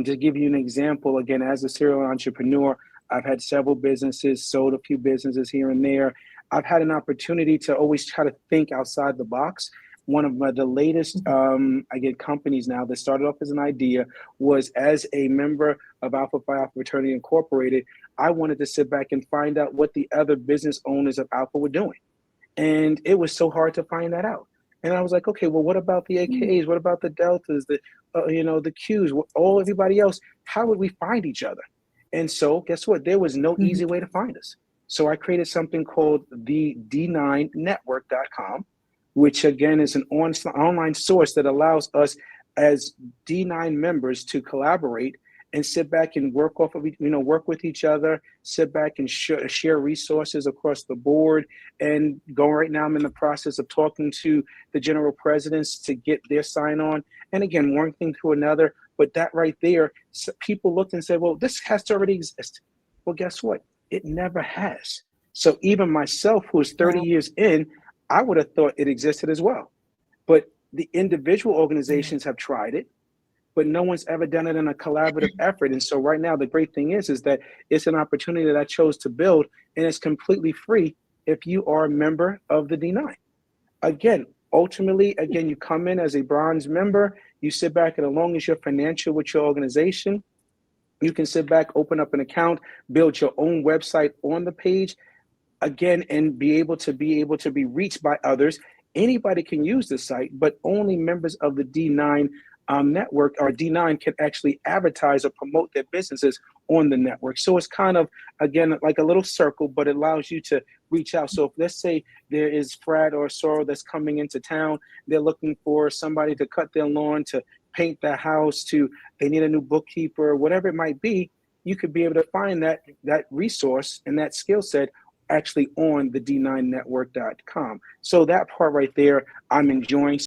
To give you an example, again, as a serial entrepreneur, I've had several businesses, sold a few businesses here and there. I've had an opportunity to always try to think outside the box. One of the latest, I get companies now that started off as an idea was as a member of Alpha Phi Alpha Fraternity Incorporated, I wanted to sit back and find out what the other business owners of Alpha were doing. And it was so hard to find that out. And I was like, okay, well, what about the AKs? What about the Deltas, the the Qs, all everybody else? How would we find each other? And so guess what? There was no easy way to find us. So I created something called the D9network.com, which again is an online source that allows us as D9 members to collaborate and sit back and work with each other, sit back and share resources across the board. And right now, I'm in the process of talking to the general presidents to get their sign on. And again, one thing to another, but that right there, people looked and said, well, this has to already exist. Well, guess what? It never has. So even myself, who is 30 years in, I would have thought it existed as well. But the individual organizations have tried it, but no one's ever done it in a collaborative effort. And so right now, the great thing is that it's an opportunity that I chose to build, and it's completely free if you are a member of the D9. Again, ultimately, you come in as a bronze member, you sit back, and as long as you're financial with your organization, you can sit back, open up an account, build your own website on the page, again, and be able to be reached by others. Anybody can use the site, but only members of the D9 network or D9 can actually advertise or promote their businesses on the network. So it's kind of, again, like a little circle, but it allows you to reach out. So if let's say there is frat or soror that's coming into town, they're looking for somebody to cut their lawn, to paint their house, they need a new bookkeeper, whatever it might be, you could be able to find that resource and that skill set actually on the D9network.com. So that part right there, I'm enjoying.